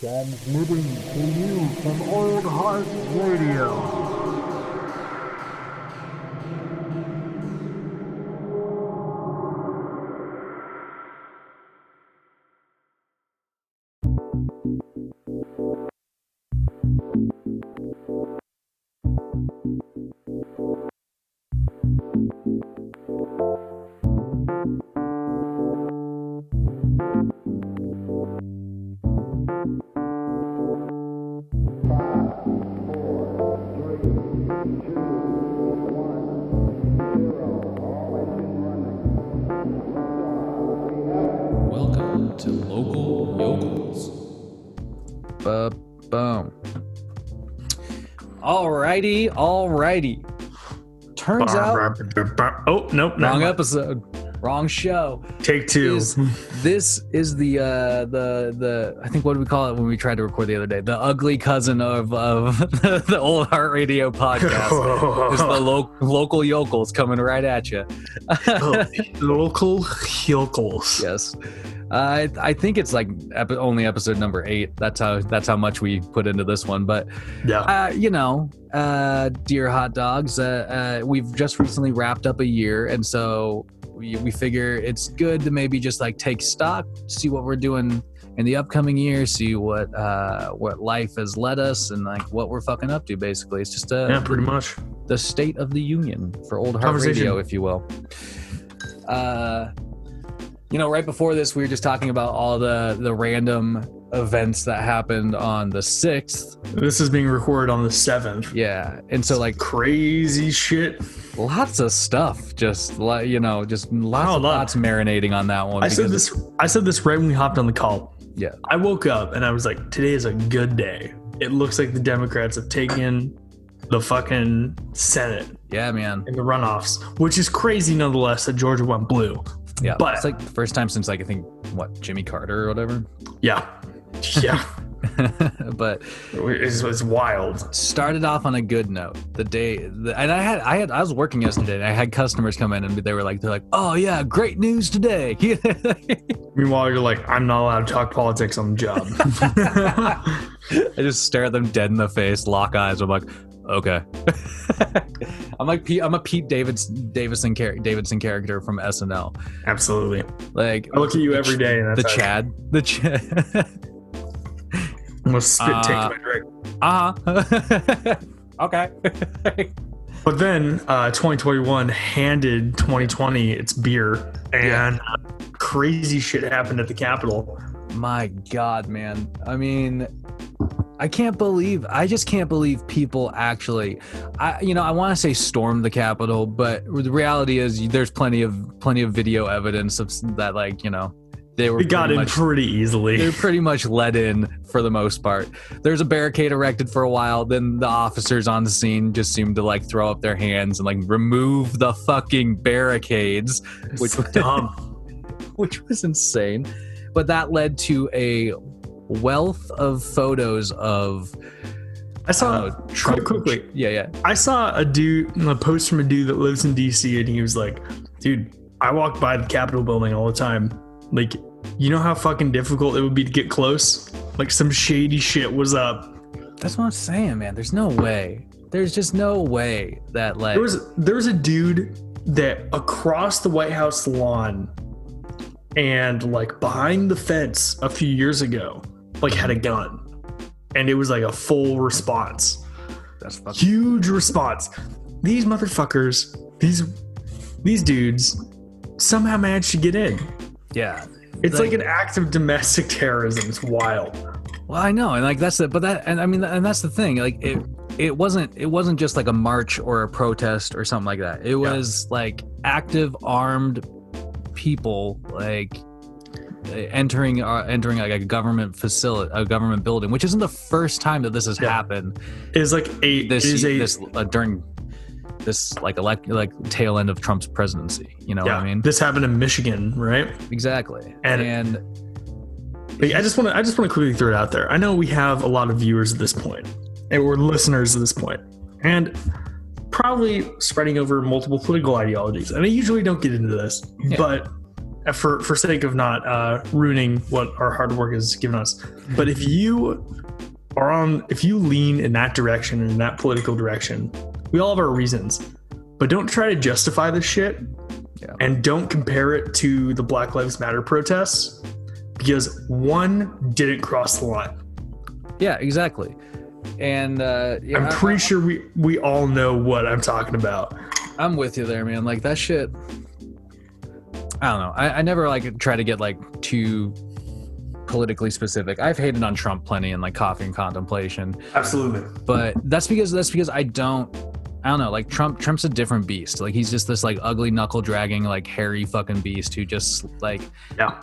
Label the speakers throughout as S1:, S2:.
S1: Transmitting to you from Old Heart Radio.
S2: Welcome to Local Yokelz.
S3: Boom. Alrighty. Turns out,
S4: oh nope,
S3: wrong episode, wrong show.
S4: Take two.
S3: This is the I think, what do we call it when we tried to record the other day? The ugly cousin of the Old Heart Radio podcast. It's the Local Yokelz coming right at you.
S4: Local Yokelz.
S3: Yes. I think it's like only episode number 8. That's how much we put into this one. But
S4: yeah,
S3: dear hot dogs, we've just recently wrapped up a year, and so we figure it's good to maybe just like take stock, see what we're doing in the upcoming year, see what life has led us, and like what we're fucking up to. Basically, it's just
S4: pretty much
S3: the state of the union for Old Heart Radio, if you will. Right before this, we were just talking about all the random events that happened on the 6th.
S4: This is being recorded on the 7th.
S3: Yeah. And so like
S4: crazy shit.
S3: Lots of stuff. Just lots marinating on that one.
S4: I said this right when we hopped on the call.
S3: Yeah.
S4: I woke up and I was like, today is a good day. It looks like the Democrats have taken the fucking Senate.
S3: Yeah, man.
S4: In the runoffs, which is crazy nonetheless that Georgia went blue.
S3: Yeah,
S4: but
S3: it's like the first time since, like, I think, Jimmy Carter or whatever.
S4: Yeah.
S3: But
S4: it's wild.
S3: Started off on a good note. I was working yesterday, and I had customers come in, and they're like, oh yeah, great news today.
S4: Meanwhile, you're like, I'm not allowed to talk politics on the job.
S3: I just stare at them dead in the face, lock eyes. I'm like, okay. I'm a Pete Davidson character from SNL.
S4: Absolutely.
S3: Like,
S4: I look at you every day, and that's
S3: the Chad.
S4: I'm gonna spit take my drink.
S3: Okay.
S4: But then 2021 handed 2020 its beer, and crazy shit happened at the Capitol.
S3: My God, man. I mean, I just can't believe people actually, I want to say stormed the Capitol, but the reality is there's plenty of video evidence of that, like, they
S4: got in pretty easily.
S3: They're pretty much let in for the most part. There's a barricade erected for a while. Then the officers on the scene just seemed to like throw up their hands and like remove the fucking barricades, which was dumb, which was insane. But that led to a wealth of photos of.
S4: I saw
S3: Trump.
S4: Quickly.
S3: Yeah.
S4: I saw a post from a dude that lives in DC, and he was like, "Dude, I walk by the Capitol building all the time. Like, you know how fucking difficult it would be to get close? Like, some shady shit was up."
S3: That's what I'm saying, man. There's no way. There's just no way that, like,
S4: there was a dude that across the White House lawn and like behind the fence a few years ago, like, had a gun, and it was like a full response.
S3: That's fucking
S4: huge response. These motherfuckers, these dudes somehow managed to get in.
S3: Yeah,
S4: it's like an act of domestic terrorism. It's wild.
S3: Well, I know, and like that's the thing. Like it wasn't just like a march or a protest or something like that. It was like active armed people like entering like a government facility, a government building, which isn't the first time that this has happened.
S4: It's like
S3: during this like tail end of Trump's presidency, what I mean?
S4: This happened in Michigan, right?
S3: Exactly.
S4: And I just want to quickly throw it out there. I know we have a lot of viewers at this point, and we're listeners at this point, and probably spreading over multiple political ideologies. And I usually don't get into this, but for sake of not ruining what our hard work has given us, but if you lean in that direction, in that political direction, we all have our reasons, but don't try to justify this shit.
S3: Yeah.
S4: And don't compare it to the Black Lives Matter protests, because one didn't cross the line.
S3: Yeah, exactly. And
S4: I'm pretty sure we all know what I'm talking about.
S3: I'm with you there, man. Like that shit. I don't know. I never like try to get like too politically specific. I've hated on Trump plenty in like Coffee and Contemplation.
S4: Absolutely.
S3: But that's because I don't know, like Trump's a different beast. Like he's just this like ugly knuckle dragging like hairy fucking beast who just like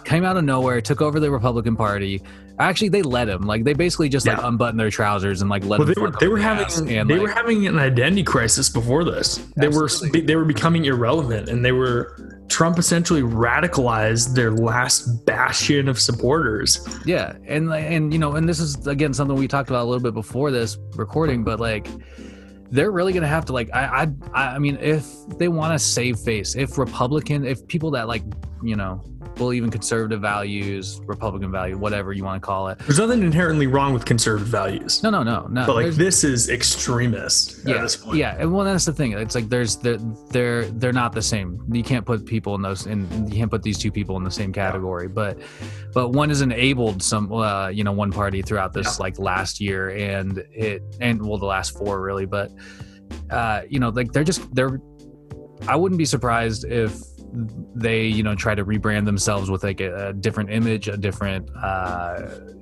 S3: came out of nowhere, took over the Republican Party. Actually, they let him. Like they basically just like unbuttoned their trousers and like let him.
S4: They were having an identity crisis before this. They were becoming irrelevant, and Trump essentially radicalized their last bastion of supporters.
S3: Yeah, and you know, and this is again something we talked about a little bit before this recording, but like they're really gonna have to like I mean, if they want to save face, if people that like, you know, believe in conservative values, Republican value, whatever you want to call it.
S4: There's nothing inherently wrong with conservative values.
S3: No.
S4: But like this is extremist at this point.
S3: Yeah, and well, that's the thing. It's like they're not the same. You can't put people in those, and you can't put these two people in the same category. But one has enabled some, you know, one party throughout this like last year, and the last 4 really. But you know, like they're. I wouldn't be surprised if they, you know, try to rebrand themselves with like a different image, a different,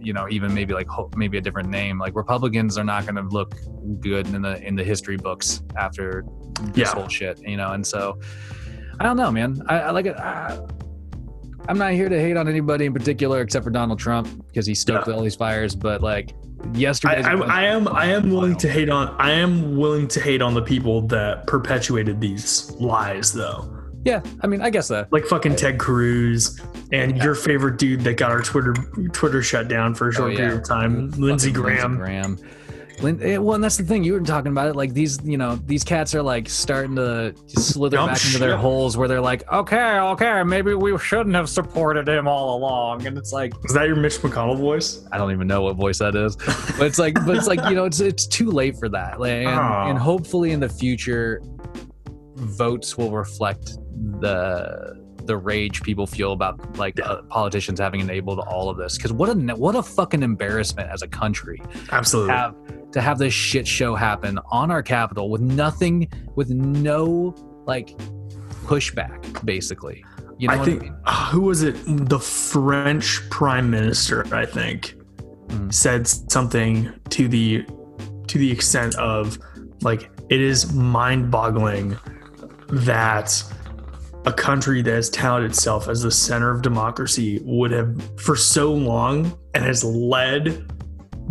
S3: you know, even maybe a different name. Like Republicans are not going to look good in the history books after this whole shit, you know. And so I don't know, man. I like it. I'm not here to hate on anybody in particular except for Donald Trump because he stoked all these fires. But like yesterday,
S4: I am willing to hate on the people that perpetuated these lies, though.
S3: Yeah, I mean, I guess that.
S4: Like fucking Ted Cruz and your favorite dude that got our Twitter shut down for a short period of time, Lindsey Graham.
S3: Well, and that's the thing. You were talking about it. Like these, you know, these cats are like starting to slither back into their holes where they're like, okay, maybe we shouldn't have supported him all along. And it's like,
S4: is that your Mitch McConnell voice?
S3: I don't even know what voice that is. But it's like, you know, it's too late for that. Like, and hopefully in the future, votes will reflect the rage people feel about like politicians having enabled all of this. Because what a fucking embarrassment as a country.
S4: Absolutely.
S3: To have this shit show happen on our Capitol with no like pushback, basically. You know
S4: I think, who was it? The French Prime Minister, I think, said something to the extent of like, it is mind-boggling that a country that has touted itself as the center of democracy would have for so long and has led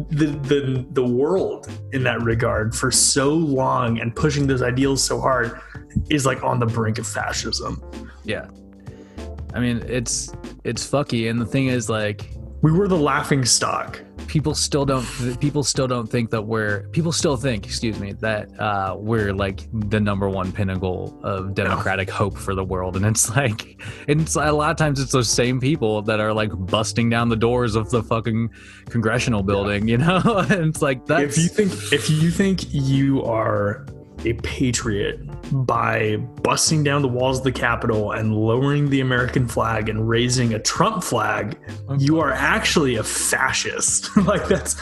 S4: the world in that regard for so long and pushing those ideals so hard is like on the brink of fascism.
S3: Yeah. I mean, it's fucky. And the thing is, like,
S4: we were the laughing stock.
S3: People still think that we're like the number one pinnacle of democratic hope for the world. And it's like, a lot of times it's those same people that are like busting down the doors of the fucking congressional building, you know? And it's like, that's...
S4: If you think you are a patriot by busting down the walls of the Capitol and lowering the American flag and raising a Trump flag, you are actually a fascist. Like that's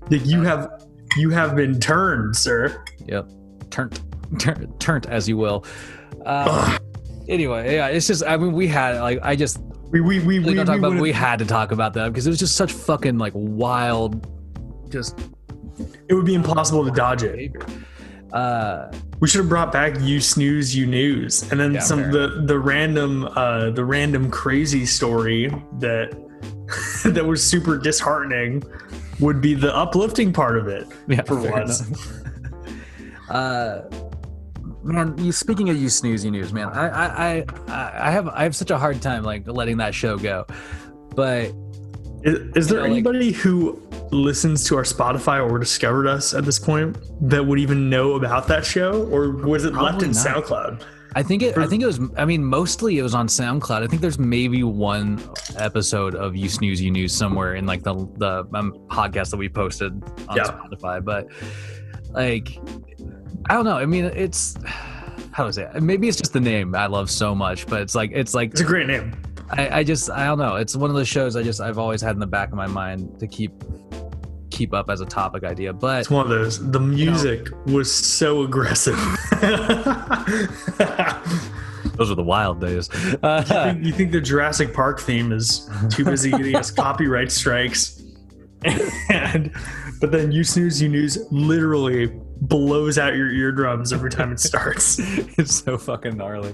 S4: like you have been turned, sir.
S3: Yep. Turned as you will. Anyway, yeah, it's just, I mean, we had like, I just, we had to talk about that because it was just such fucking like wild, just,
S4: it would be impossible to dodge it.
S3: Behavior.
S4: We should have brought back You Snooze, You News, and then the random crazy story that was super disheartening would be the uplifting part of it.
S3: Yeah,
S4: for once.
S3: Man, speaking of You Snooze, You News, man, I have such a hard time like letting that show go, but
S4: is there anybody who listens to our Spotify or discovered us at this point that would even know about that show, or was it left in SoundCloud?
S3: I think it was. I mean, mostly it was on SoundCloud. I think there's maybe one episode of You Snooze You News somewhere in like the podcast that we posted on Spotify. But like, I don't know. I mean, it's how to say it? Maybe it's just the name I love so much. But it's
S4: a great name.
S3: I don't know. It's one of those shows I've always had in the back of my mind to keep up as a topic idea. But
S4: it's one of those. The music was so aggressive.
S3: Those are the wild days.
S4: You think the Jurassic Park theme is too busy getting us copyright strikes, but then You Snooze You News literally blows out your eardrums every time it starts.
S3: It's so fucking gnarly.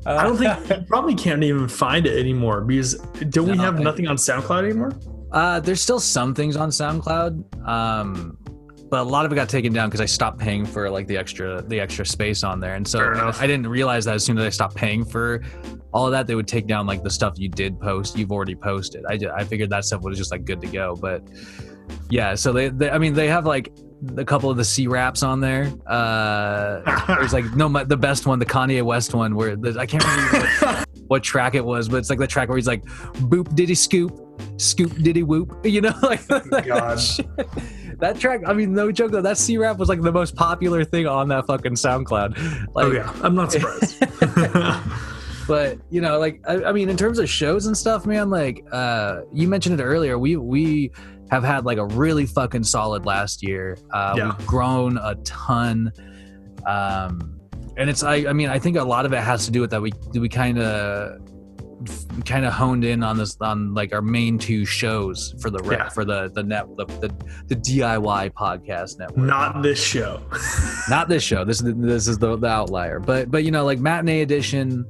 S4: I don't think you probably can't even find it anymore because don't we have nothing on SoundCloud anymore?
S3: There's still some things on SoundCloud, but a lot of it got taken down because I stopped paying for like the extra space on there, and so I didn't realize that as soon as I stopped paying for all of that, they would take down like the stuff you've already posted. I figured that stuff was just like good to go, but yeah. So they have like a couple of the C raps on there. There's like the best one, the Kanye West one, where I can't remember what track it was, but it's like the track where he's like, boop diddy scoop diddy whoop, you know, like
S4: God.
S3: That track, I mean, no joke though, that C rap was like the most popular thing on that fucking SoundCloud. Like,
S4: oh yeah, I'm not surprised.
S3: But you know, like I mean, in terms of shows and stuff, man, like you mentioned it earlier, we have had like a really fucking solid last year. We've grown a ton, and it's I mean, I think a lot of it has to do with that we kind of honed in on like our main two shows for the DIY podcast network.
S4: Not this show.
S3: Not this show. This is the outlier. But you know, like Matinee Edition,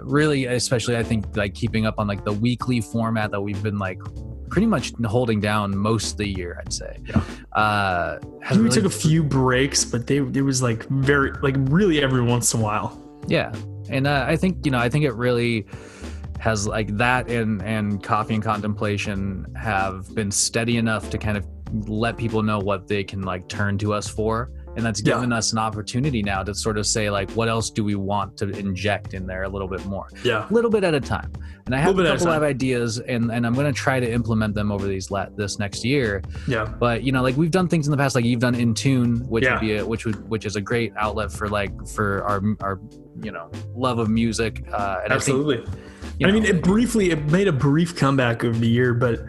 S3: really, especially I think like keeping up on like the weekly format that we've been like pretty much holding down most of the year, I'd say. Yeah.
S4: We took a few breaks, but it was like very like really every once in a while.
S3: Yeah. And I think it really has like that and Coffee and Contemplation have been steady enough to kind of let people know what they can like turn to us for. And that's given us an opportunity now to sort of say like, what else do we want to inject in there a little bit more? Yeah. A little bit at a time. And I have a couple of ideas and I'm going to try to implement them over this next year. Yeah. But you know, like we've done things in the past, like you've done In Tune, which would be which is a great outlet for our you know, love of music. And
S4: absolutely. I think, I mean, it made a brief comeback over the year, but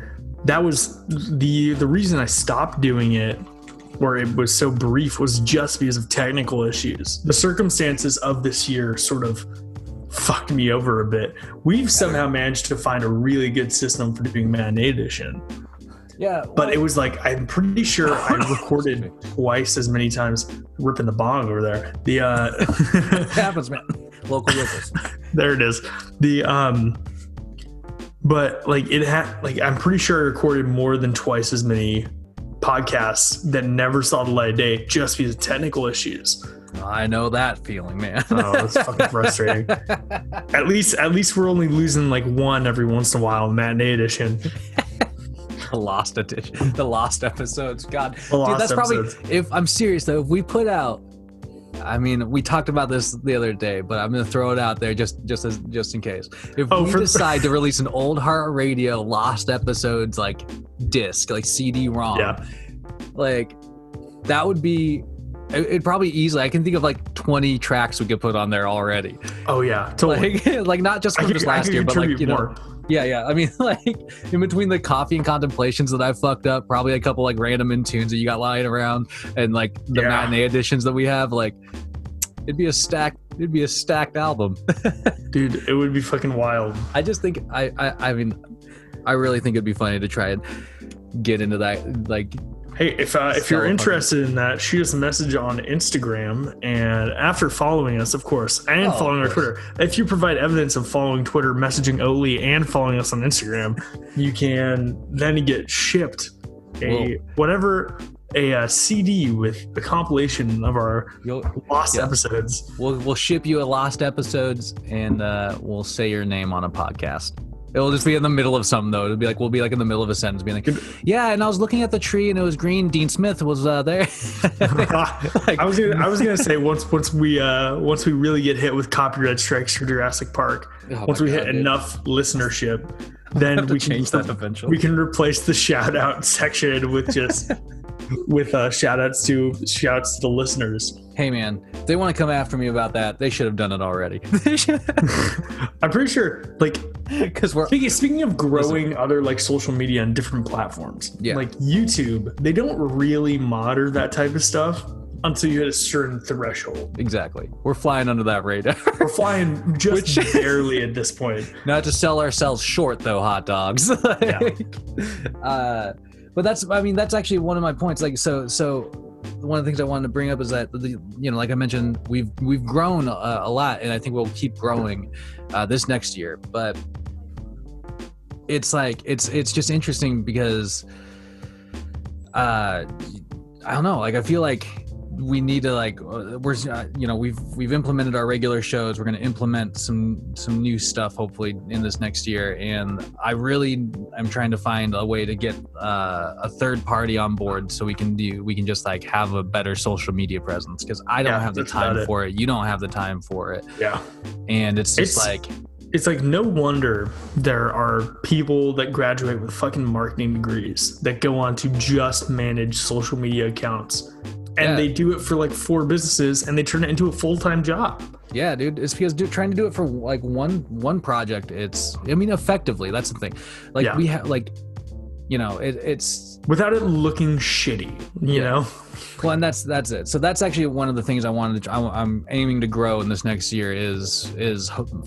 S4: that was the reason I stopped doing it, where it was so brief, was just because of technical issues. The circumstances of this year sort of fucked me over a bit. We've somehow managed to find a really good system for doing Matinee Edition. Yeah. Well, but it was like, I'm pretty sure I recorded twice as many times, ripping the bong over there.
S3: It happens, man. Local Yokelz.
S4: There it is. But like I'm pretty sure I recorded more than twice as many podcasts that never saw the light of day just because of technical issues.
S3: I know that feeling, man.
S4: Oh, it's fucking frustrating. At least we're only losing like one every once in a while. Matinee Edition.
S3: The lost edition, the lost episodes. God, dude, that's episodes. Probably. If I'm serious though, if we put out, I mean, we talked about this the other day, but I'm gonna throw it out there just in case. If we decide to release an Old Heart Radio lost episodes like disc, like CD-ROM, like that would be. It'd probably easily. I can think of like 20 tracks we could put on there already.
S4: Oh yeah, totally.
S3: Like not just from just last year, but like you know. Yeah. I mean, like in between the Coffee and Contemplations that I fucked up, probably a couple like random In Tunes that you got lying around, and like the Matinee editions that we have, like it'd be a stacked album.
S4: Dude, it would be fucking wild.
S3: I just think I mean, I really think it'd be funny to try and get into that, like.
S4: Hey, if you're interested in that, shoot us a message on Instagram, and after following us, of course, and following our Twitter. If you provide evidence of following Twitter, messaging Oli, and following us on Instagram, you can then get shipped a CD with a compilation of our lost episodes.
S3: We'll ship you a lost episodes, and we'll say your name on a podcast. It'll just be in the middle of something though. It'll be like we'll be like in the middle of a sentence, being like, "Yeah," and I was looking at the tree and it was green. Dean Smith was there.
S4: Like, I was gonna say once we really get hit with copyright strikes for Jurassic Park, once we hit enough listenership, then we can
S3: change that eventually.
S4: We can replace the shout out section with just shout outs to the listeners.
S3: Hey man, if they want to come after me about that, they should have done it already.
S4: I'm pretty sure, like,
S3: because we're
S4: speaking of growing other like social media and different platforms,
S3: Yeah.
S4: like YouTube, they don't really monitor that type of stuff until you hit a certain threshold.
S3: Exactly. We're flying under that radar.
S4: We're flying just barely at this point.
S3: Not to sell ourselves short though, hot dogs. But that's actually one of my points. Like, so one of the things I wanted to bring up is that, like I mentioned, we've grown a lot, and I think we'll keep growing this next year. But it's like it's just interesting because I don't know. Like, I feel like we need to we've implemented our regular shows. We're going to implement some new stuff hopefully in this next year, and I'm trying to find a way to get a third party on board so we can just like have a better social media presence, because I don't have the time for it. You don't have the time for it.
S4: Yeah.
S3: And it's like
S4: no wonder there are people that graduate with fucking marketing degrees that go on to just manage social media accounts. And they do it for like 4 businesses, and they turn it into a full-time job.
S3: Yeah, dude. It's because trying to do it for like one project. Effectively. That's the thing. Like we have it's
S4: without it looking shitty, you know.
S3: Well, and that's it. So that's actually one of the things I'm aiming to grow in this next year is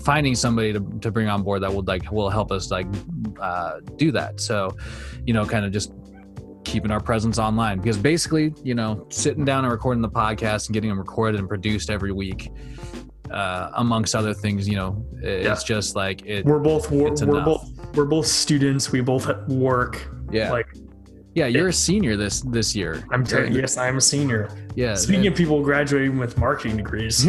S3: finding somebody to bring on board that will help us do that. So, kind of just keeping our presence online, because basically, sitting down and recording the podcast and getting them recorded and produced every week, amongst other things, it's just like it.
S4: We're both students. We both work.
S3: Yeah. You're a senior this year.
S4: Yes, I'm a senior.
S3: Yeah.
S4: Speaking of people graduating with marketing degrees,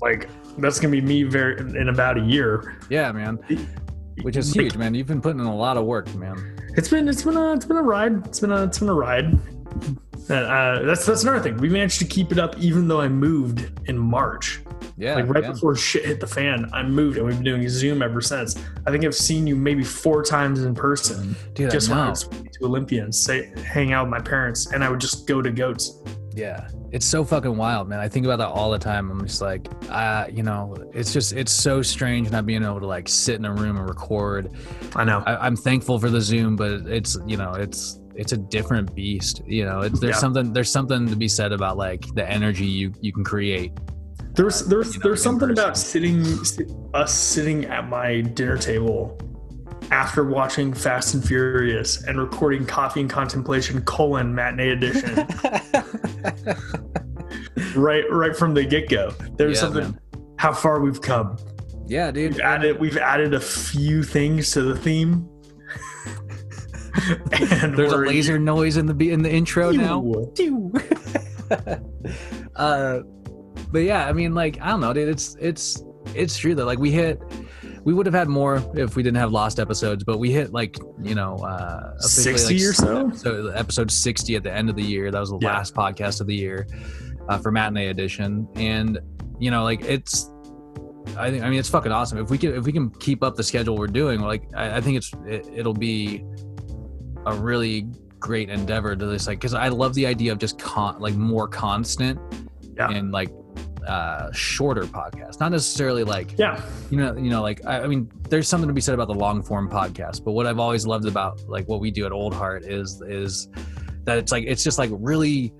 S4: like that's gonna be me in about a year.
S3: Yeah, man. Which is huge, man. You've been putting in a lot of work, man.
S4: It's been a ride. It's been a ride. That's another thing. We managed to keep it up even though I moved in March.
S3: Yeah.
S4: Before shit hit the fan, I moved, and we've been doing Zoom ever since. I think I've seen you maybe 4 times in person.
S3: Dude,
S4: just when I was to Olympia and hang out with my parents, and I would just go to Goats.
S3: Yeah. It's so fucking wild, man. I think about that all the time. I'm just like, it's so strange not being able to like sit in a room and record.
S4: I know.
S3: I'm thankful for the Zoom, but it's a different beast. There's something to be said about like the energy you can create.
S4: There's something about sitting at my dinner table after watching Fast and Furious and recording Coffee and Contemplation : Matinee Edition. right from the get-go. There's something, man. How far we've come.
S3: Yeah, dude.
S4: We've added a few things to the theme. And
S3: there's a laser noise in the intro now. But yeah, I mean, like, I don't know, dude. It's true that like we would have had more if we didn't have lost episodes, but we hit
S4: 60 or so.
S3: So episode 60 at the end of the year. That was the last podcast of the year for Matinee Edition, and it's. I mean, it's fucking awesome. If we can keep up the schedule we're doing, like I think it'll be a really great endeavor to this, like, because I love the idea of just more constant and like shorter podcasts, not necessarily like I mean, there's something to be said about the long form podcast, but what I've always loved about like what we do at Old Heart is that it's just like really,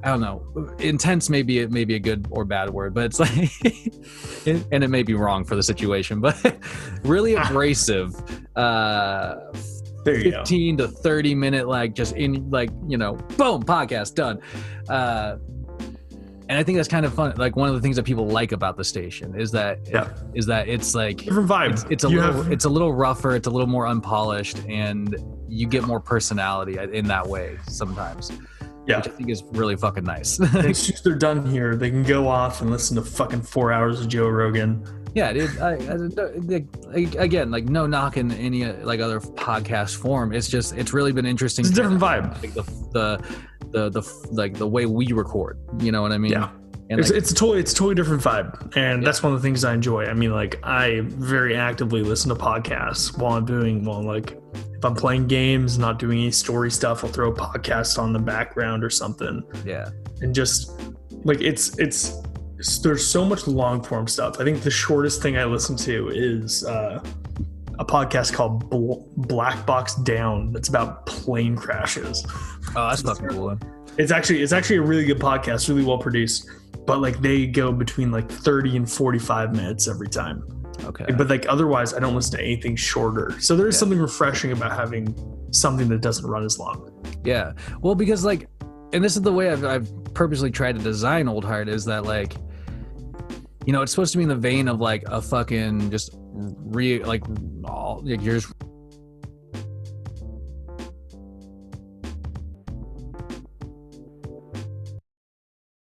S3: I don't know, intense may be a good or bad word, but it's like and it may be wrong for the situation, but really abrasive 15 to 30 minute, like just in like, boom, podcast done. And I think that's kind of fun. Like one of the things that people like about the station is that it's like
S4: different vibe.
S3: It's a little rougher. It's a little more unpolished, and you get more personality in that way sometimes. Yeah, which I think is really fucking nice.
S4: As soon as they're done here, they can go off and listen to fucking 4 hours of Joe Rogan
S3: Yeah, dude. Again, like no knock in any like other podcast form. It's just it's really been interesting.
S4: It's a different vibe.
S3: Like the way we record. You know what I mean?
S4: Yeah.
S3: And
S4: It's a totally different vibe, and that's one of the things I enjoy. I mean, like I very actively listen to podcasts if I'm playing games, not doing any story stuff, I'll throw a podcast on the background or something.
S3: Yeah.
S4: And just like there's so much long form stuff. I think the shortest thing I listen to is a podcast called Black Box Down. That's about plane crashes.
S3: Oh, that's fucking cool.
S4: It's actually a really good podcast, really well produced. But like they go between like 30 and 45 minutes every time.
S3: Okay.
S4: But like otherwise, I don't listen to anything shorter. So there is something refreshing about having something that doesn't run as long.
S3: Yeah. Well, because like, and this is the way I've purposely tried to design Old Heart is that like, you know, it's supposed to be in the vein of like a fucking just you're just